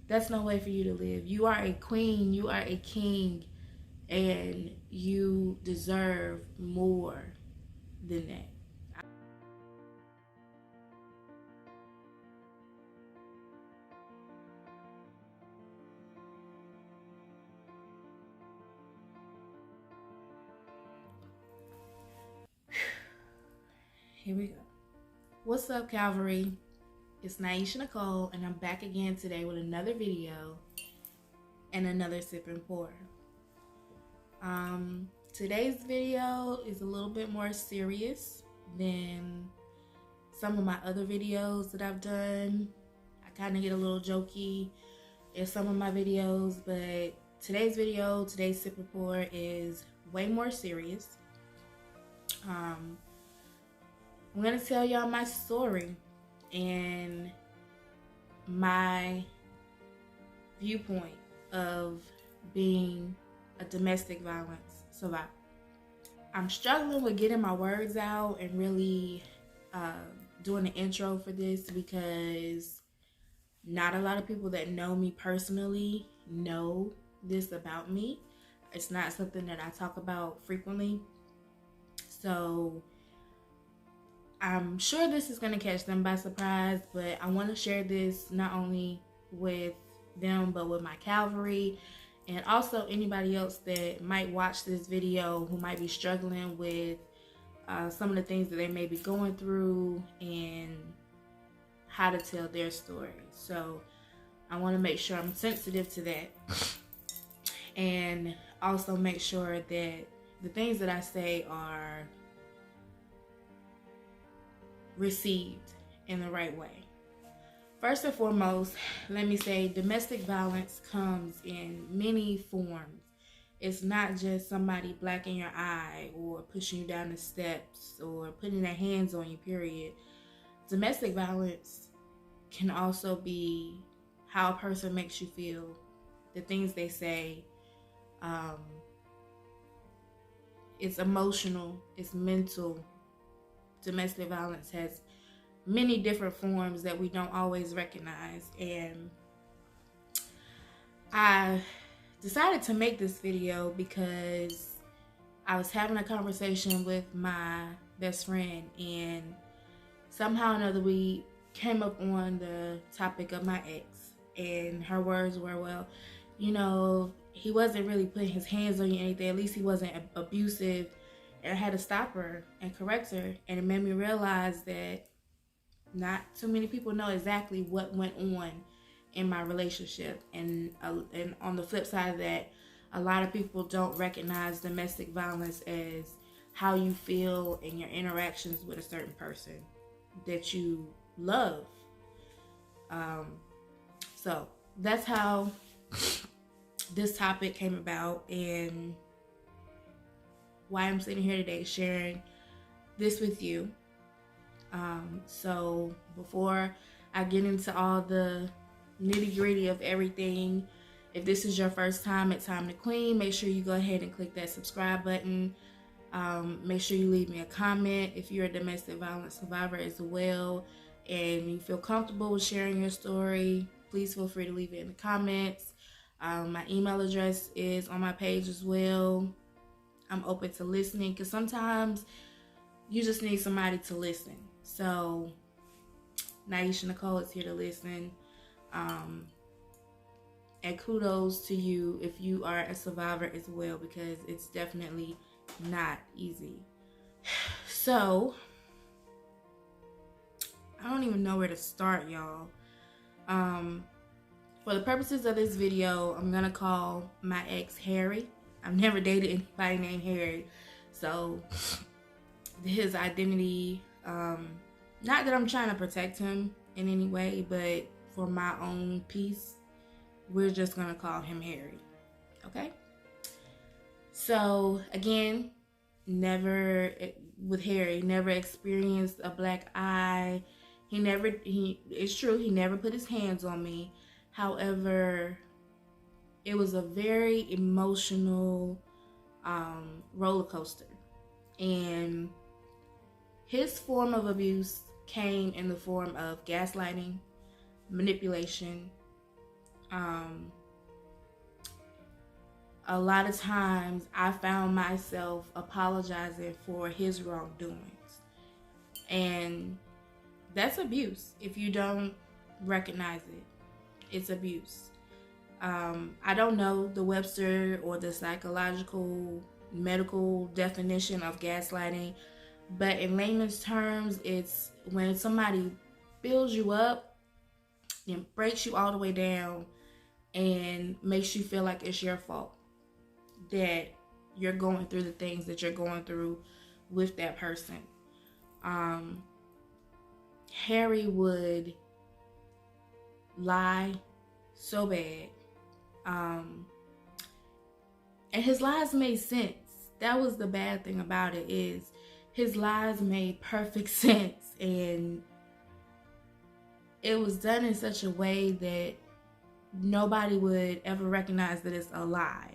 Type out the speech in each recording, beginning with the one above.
That's no way for you to live. You are a queen, you are a king, and you deserve more than that. Here we go. What's up, Calvary? It's Naisha Nicole, and I'm back again today with another video and another Sip and Pour. Today's video is a little bit more serious than some of my other videos that I've done. I kind of get a little jokey in some of my videos, but today's video, today's Sip and Pour, is way more serious. I'm gonna tell y'all my story and my viewpoint of being a domestic violence survivor. I'm struggling with getting my words out and really doing the intro for this because not a lot of people that know me personally know this about me. It's not something that I talk about frequently. So I'm sure this is going to catch them by surprise, but I want to share this not only with them, but with my Calvary, and also anybody else that might watch this video who might be struggling with some of the things that they may be going through and how to tell their story. So I want to make sure I'm sensitive to that, and also make sure that the things that I say are received in the right way. First and foremost, let me say domestic violence comes in many forms. It's not just somebody blacking your eye or pushing you down the steps or putting their hands on you, period. Domestic violence can also be how a person makes you feel, the things they say. It's emotional, it's mental. Domestic violence has many different forms that we don't always recognize, and I decided to make this video because I was having a conversation with my best friend, and somehow or another we came up on the topic of my ex, and her words were, well, you know, he wasn't really putting his hands on you or anything, at least he wasn't abusive. And I had to stop her and correct her, and it made me realize that not too many people know exactly what went on in my relationship. And on the flip side of that, a lot of people don't recognize domestic violence as how you feel in your interactions with a certain person that you love. So that's how this topic came about, and why I'm sitting here today sharing this with you. So before I get into all the nitty gritty of everything, if this is your first time at Time to Queen, make sure you go ahead and click that subscribe button. Make sure you leave me a comment if you're a domestic violence survivor as well, and you feel comfortable with sharing your story. Please feel free to leave it in the comments. My email address is on my page as well. I'm open to listening because sometimes you just need somebody to listen. So Naisha Nicole is here to listen. And kudos to you if you are a survivor as well, because it's definitely not easy. So I don't even know where to start, y'all. For the purposes of this video, I'm gonna call my ex Harry. I've never dated anybody named Harry, so his identity, not that I'm trying to protect him in any way, but for my own peace, we're just gonna call him Harry, okay? So again, with Harry, never experienced a black eye. It's true, he never put his hands on me. However, it was a very emotional roller coaster. And his form of abuse came in the form of gaslighting, manipulation, A lot of times I found myself apologizing for his wrongdoings. And that's abuse. If you don't recognize it, it's abuse. I don't know the Webster or the psychological medical definition of gaslighting, but in layman's terms, it's when somebody builds you up and breaks you all the way down and makes you feel like it's your fault that you're going through the things that you're going through with that person. Harry would lie so bad. And his lies made sense. That was the bad thing about it, is his lies made perfect sense, and it was done in such a way that nobody would ever recognize that it's a lie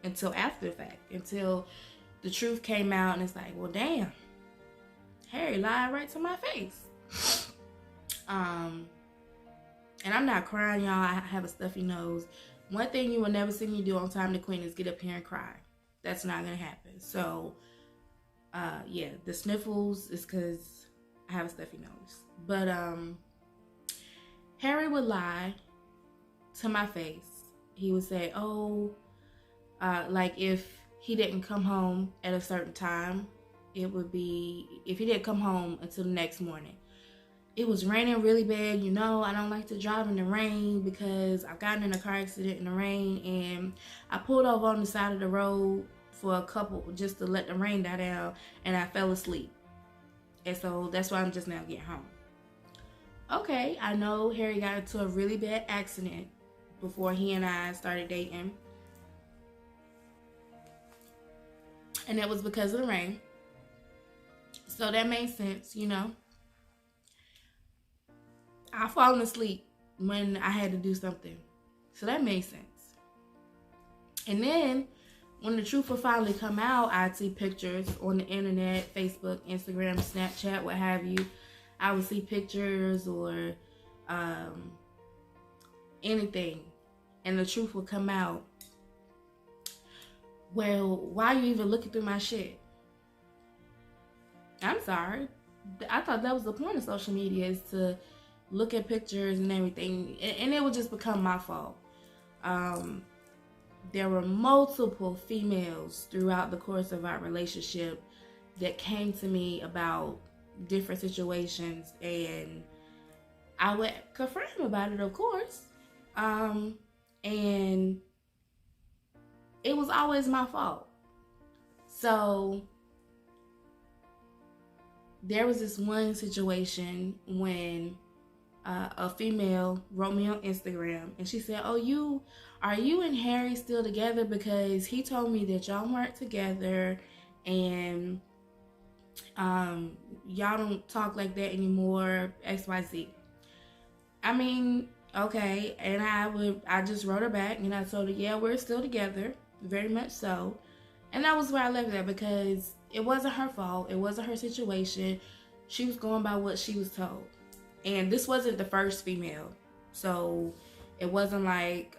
until after the fact, until the truth came out and it's like, well, damn, Harry lied right to my face. And I'm not crying, y'all. I have a stuffy nose. One thing you will never see me do on Time to Queen is get up here and cry. That's not gonna happen. So, yeah, the sniffles is because I have a stuffy nose. But Harry would lie to my face. He would say, like if he didn't come home at a certain time, it would be, if he didn't come home until the next morning. It was raining really bad. You know, I don't like to drive in the rain because I've gotten in a car accident in the rain, and I pulled over on the side of the road for a couple, just to let the rain die down, and I fell asleep. And so that's why I'm just now getting home. Okay, I know Harry got into a really bad accident before he and I started dating. And it was because of the rain. So that made sense, you know. I've fallen asleep when I had to do something. So that made sense. And then when the truth would finally come out, I'd see pictures on the internet, Facebook, Instagram, Snapchat, what have you. I would see pictures or anything, and the truth would come out. Well, why are you even looking through my shit? I'm sorry. I thought that was the point of social media, is to look at pictures and everything, and it would just become my fault. There were multiple females throughout the course of our relationship that came to me about different situations, and I would confront him about it, of course. And it was always my fault. So there was this one situation when a female wrote me on Instagram, and she said, are you and Harry still together? Because he told me that y'all weren't together, and y'all don't talk like that anymore, XYZ. I mean, okay. And I just wrote her back, and I told her, yeah, we're still together, very much so. And that was where I left it at, because it wasn't her fault. It wasn't her situation. She was going by what she was told. And this wasn't the first female. So it wasn't like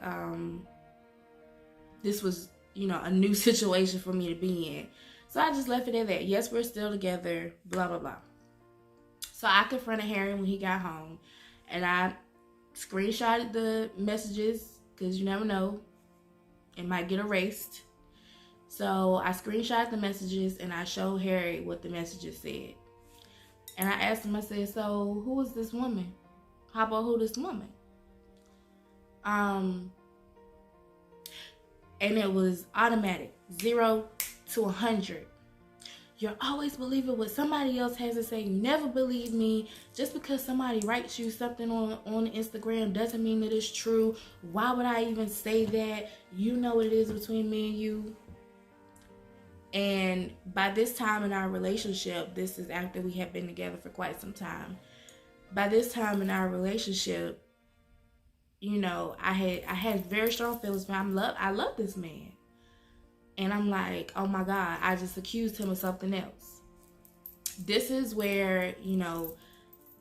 this was, you know, a new situation for me to be in. So I just left it at that. Yes, we're still together, blah, blah, blah. So I confronted Harry when he got home, and I screenshotted the messages, because you never know, it might get erased. So I screenshotted the messages, and I showed Harry what the messages said. And I asked him, I said, so who is this woman? How about who this woman? And it was automatic, 0 to 100. You're always believing what somebody else has to say. Never believe me. Just because somebody writes you something on Instagram doesn't mean that it's true. Why would I even say that? You know what it is between me and you. And by this time in our relationship, this is after we had been together for quite some time. By this time in our relationship, you know, I had very strong feelings for him. I love this man. And I'm like, oh my God, I just accused him of something else. This is where, you know,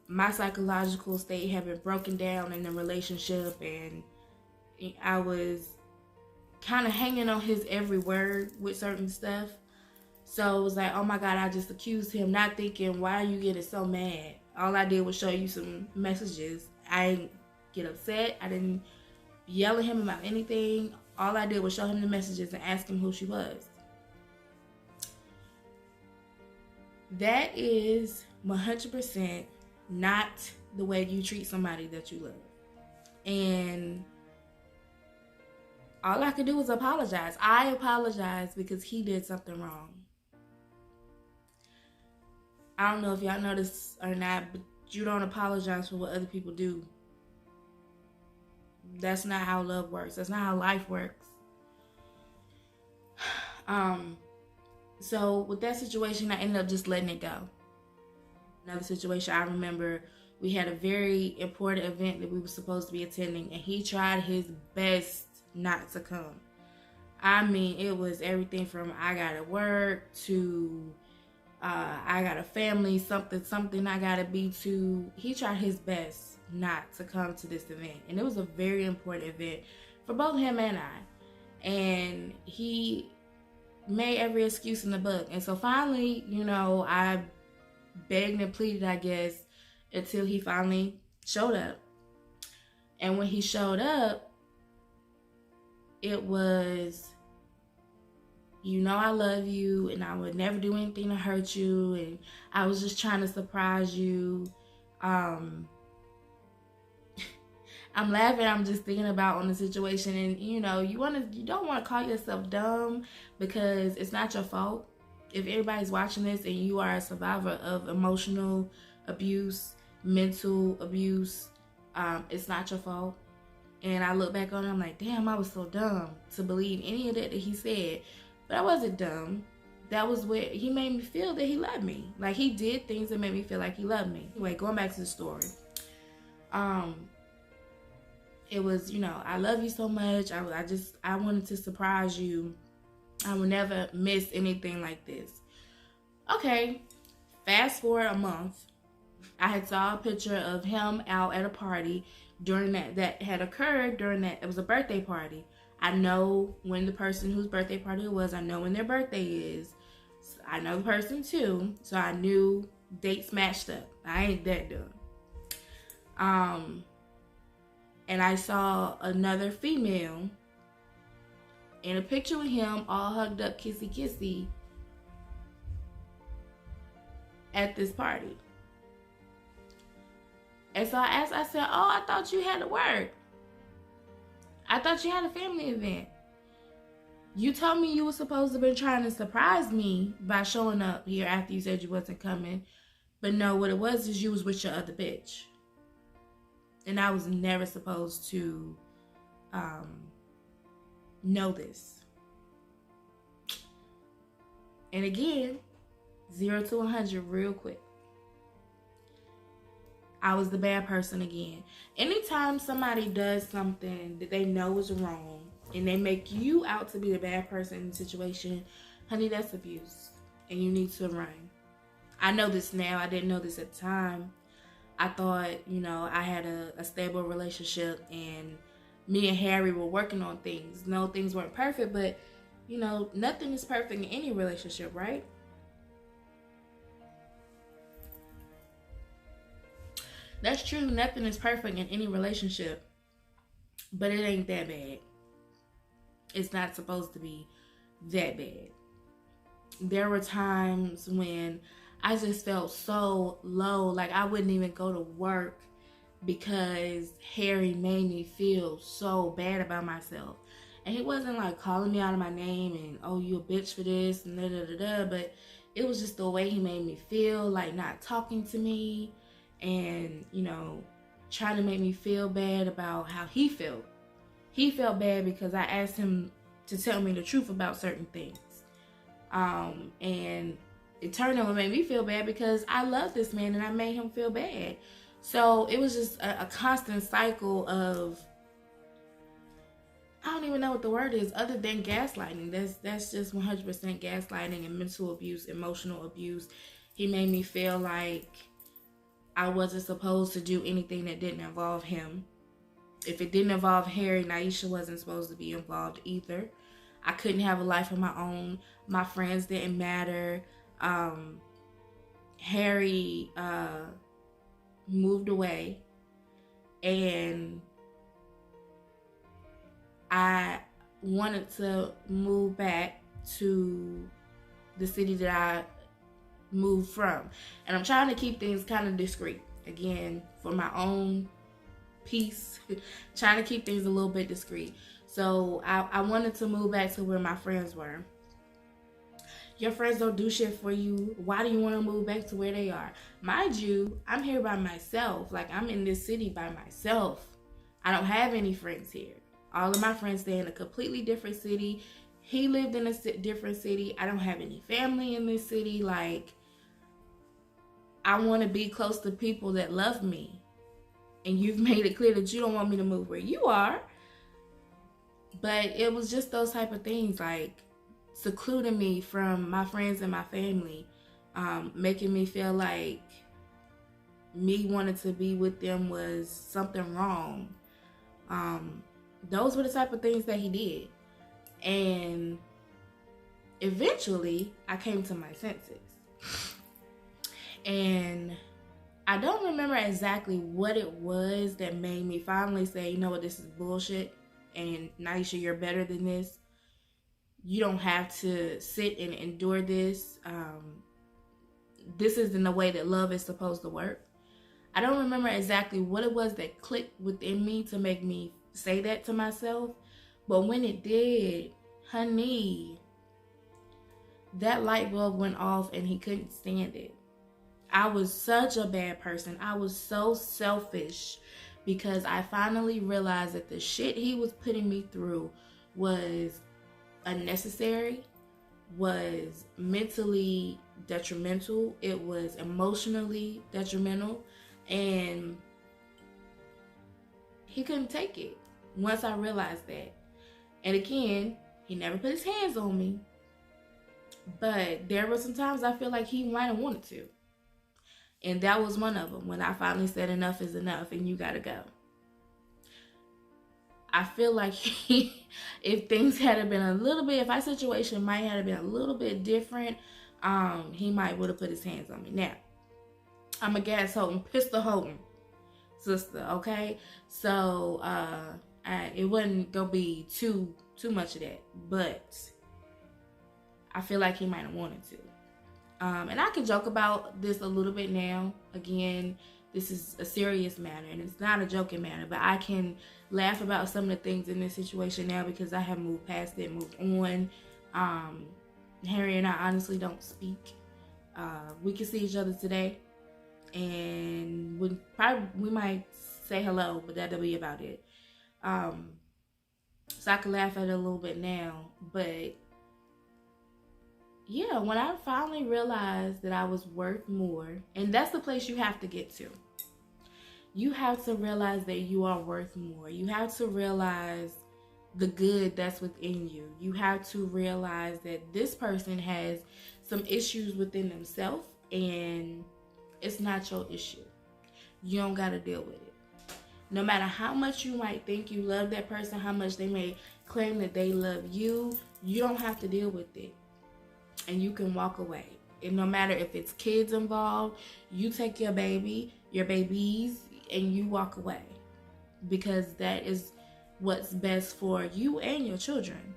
my psychological state had been broken down in the relationship, and I was kind of hanging on his every word with certain stuff. So it was like, oh my God, I just accused him, not thinking, why are you getting so mad? All I did was show you some messages. I didn't get upset. I didn't yell at him about anything. All I did was show him the messages and ask him who she was. That is 100% not the way you treat somebody that you love. And all I could do was apologize. I apologized because he did something wrong. I don't know if y'all know this or not, but you don't apologize for what other people do. That's not how love works. That's not how life works. So with that situation, I ended up just letting it go. Another situation, I remember we had a very important event that we were supposed to be attending, and he tried his best not to come. I mean, it was everything from I gotta work to I got a family, something I gotta be to. He tried his best not to come to this event, and it was a very important event for both him and I. And he made every excuse in the book. And so finally, I begged and pleaded, I guess, until he finally showed up. And when he showed up, it was, I love you and I would never do anything to hurt you, and I was just trying to surprise you. I'm laughing. I'm just thinking about on the situation, and you don't want to call yourself dumb because it's not your fault. If everybody's watching this and you are a survivor of emotional abuse, mental abuse, it's not your fault. And I look back on it, I'm like, damn, I was so dumb to believe any of that he said. But I wasn't dumb. That was where he made me feel that he loved me. Like, he did things that made me feel like he loved me. Anyway, going back to the story. It was, I love you so much. I wanted to surprise you. I would never miss anything like this. Okay, fast forward a month. I had saw a picture of him out at a party during that had occurred during that. It was a birthday party. I know when the person whose birthday party it was. I know when their birthday is. I know the person too. So I knew dates matched up. I ain't that dumb. And I saw another female in a picture with him, all hugged up, kissy kissy, at this party. And so I asked, I said, oh, I thought you had to work. I thought you had a family event. You told me you were supposed to be trying to surprise me by showing up here after you said you wasn't coming. But no, what it was is you was with your other bitch. And I was never supposed to know this. And again, 0 to 100 real quick. I was the bad person again. Anytime somebody does something that they know is wrong and they make you out to be the bad person in the situation, honey, that's abuse. And you need to run. I know this now. I didn't know this at the time. I thought, I had a stable relationship and me and Harry were working on things. No, things weren't perfect, but, nothing is perfect in any relationship, right? That's true. Nothing is perfect in any relationship, but it ain't that bad. It's not supposed to be that bad. There were times when I just felt so low, like I wouldn't even go to work because Harry made me feel so bad about myself. And he wasn't like calling me out of my name and, oh, you a bitch for this and da-da-da-da, but it was just the way he made me feel, like not talking to me and, trying to make me feel bad about how he felt. He felt bad because I asked him to tell me the truth about certain things. And it turned out to make me feel bad because I love this man and I made him feel bad. So it was just a constant cycle of, I don't even know what the word is other than gaslighting. That's just 100% gaslighting and mental abuse, emotional abuse. He made me feel like I wasn't supposed to do anything that didn't involve him. If it didn't involve Harry, Naisha wasn't supposed to be involved either. I couldn't have a life of my own. My friends didn't matter. Harry moved away, and I wanted to move back to the city that I moved from. And I'm trying to keep things kind of discreet. Again, for my own peace, trying to keep things a little bit discreet. So I wanted to move back to where my friends were. Your friends don't do shit for you. Why do you want to move back to where they are? Mind you, I'm here by myself. Like, I'm in this city by myself. I don't have any friends here. All of my friends stay in a completely different city. He lived in a different city. I don't have any family in this city. Like, I want to be close to people that love me. And you've made it clear that you don't want me to move where you are. But it was just those type of things, like secluding me from my friends and my family, making me feel like me wanting to be with them was something wrong. Those were the type of things that he did. And eventually, I came to my senses. And I don't remember exactly what it was that made me finally say, you know what, this is bullshit. And Naisha, you're better than this. You don't have to sit and endure this. This isn't the way that love is supposed to work. I don't remember exactly what it was that clicked within me to make me say that to myself. But when it did, honey, that light bulb went off and he couldn't stand it. I was such a bad person. I was so selfish because I finally realized that the shit he was putting me through was unnecessary, was mentally detrimental, it was emotionally detrimental, and he couldn't take it once I realized that. And again, he never put his hands on me, but there were some times I feel like he might have wanted to. And that was one of them, when I finally said enough is enough and you gotta go. I feel like if things had been a little bit, if our situation might have been a little bit different, he might would have put his hands on me. Now, I'm a gas holding, pistol holding sister, okay? So it wasn't gonna be too much of that, but I feel like he might have wanted to. And I can joke about this a little bit now. Again, this is a serious matter and it's not a joking matter, but I can laugh about some of the things in this situation now because I have moved past it, moved on. Harry and I honestly don't speak. We can see each other today and we might say hello, but that'll be about it. So I can laugh at it a little bit now, but yeah, when I finally realized that I was worth more, and that's the place you have to get to. You have to realize that you are worth more. You have to realize the good that's within you. You have to realize that this person has some issues within themselves and it's not your issue. You don't got to deal with it. No matter how much you might think you love that person, how much they may claim that they love you, you don't have to deal with it. And you can walk away. And no matter if it's kids involved, you take your baby, your babies, and you walk away. Because that is what's best for you and your children.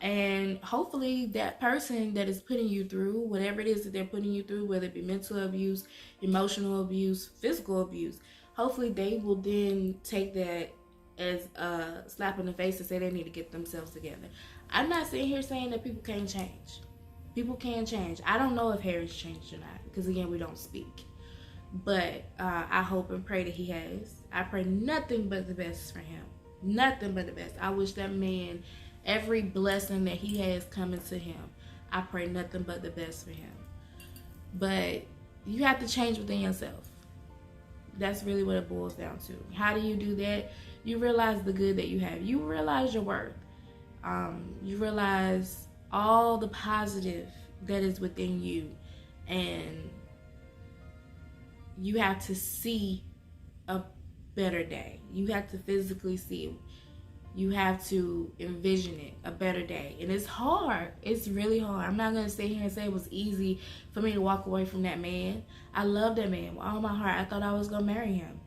And hopefully that person that is putting you through, whatever it is that they're putting you through, whether it be mental abuse, emotional abuse, physical abuse, hopefully they will then take that as a slap in the face and say they need to get themselves together. I'm not sitting here saying that people can't change. People can change. I don't know if Harry's changed or not because, again, we don't speak. But I hope and pray that he has. I pray nothing but the best for him. Nothing but the best. I wish that man every blessing that he has coming to him. I pray nothing but the best for him. But you have to change within yourself. That's really what it boils down to. How do you do that? You realize the good that you have. You realize your worth. You realize all the positive that is within you, and you have to see better day. You have to physically see it. You have to envision it, a better day. And it's hard. It's really hard. I'm not going to sit here and say it was easy for me to walk away from that man. I love that man with all my heart. I thought I was going to marry him.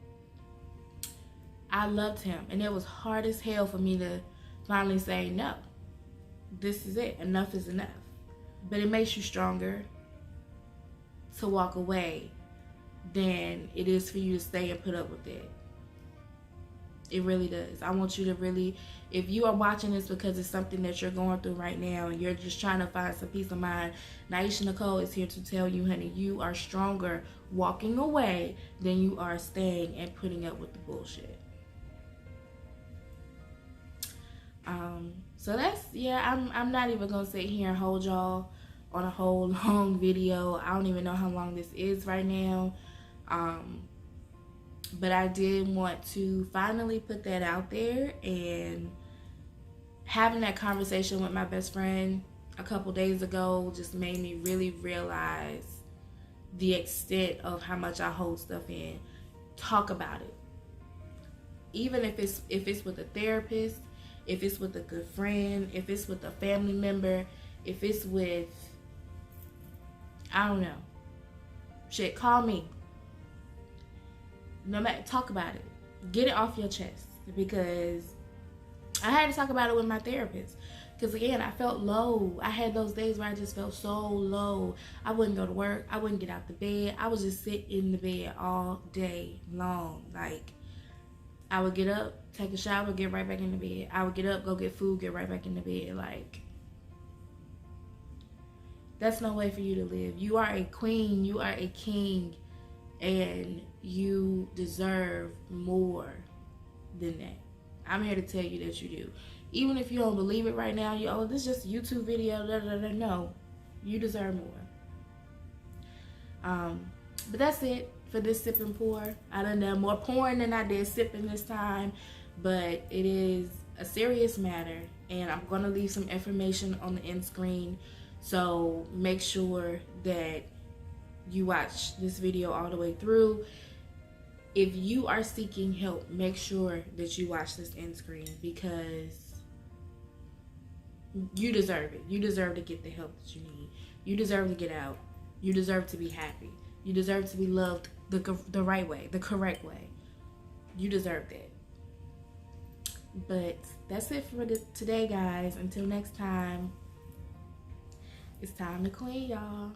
I loved him. And it was hard as hell for me to finally say, no, this is it. Enough is enough. But it makes you stronger to walk away than it is for you to stay and put up with it. It really does. I want you to really, if you are watching this because it's something that you're going through right now and you're just trying to find some peace of mind, Naisha Nicole is here to tell you, honey, you are stronger walking away than you are staying and putting up with the bullshit. So that's, yeah, I'm not even going to sit here and hold y'all on a whole long video. I don't even know how long this is right now. But I did want to finally put that out there, and having that conversation with my best friend a couple days ago just made me really realize the extent of how much I hold stuff in. Talk about it. Even if it's with a therapist, if it's with a good friend, if it's with a family member, if it's with, I don't know, shit, call me. No matter, talk about it. Get it off your chest, because I had to talk about it with my therapist. Because again, I felt low. I had those days where I just felt so low. I wouldn't go to work. I wouldn't get out the bed. I would just sit in the bed all day long. Like, I would get up, take a shower, get right back in the bed. I would get up, go get food, get right back in the bed. Like, that's no way for you to live. You are a queen. You are a king. And you deserve more than that. I'm here to tell you that you do. Even if you don't believe it right now, oh, this is just a YouTube video, no, you deserve more. But that's it for this sip and pour. I done done more pouring than I did sipping this time, but it is a serious matter, and I'm gonna leave some information on the end screen, so make sure that you watch this video all the way through. If you are seeking help, make sure that you watch this end screen, because you deserve it. You deserve to get the help that you need. You deserve to get out. You deserve to be happy. You deserve to be loved the right way, the correct way. You deserve that. But that's it for today, guys. Until next time, it's time to clean, y'all.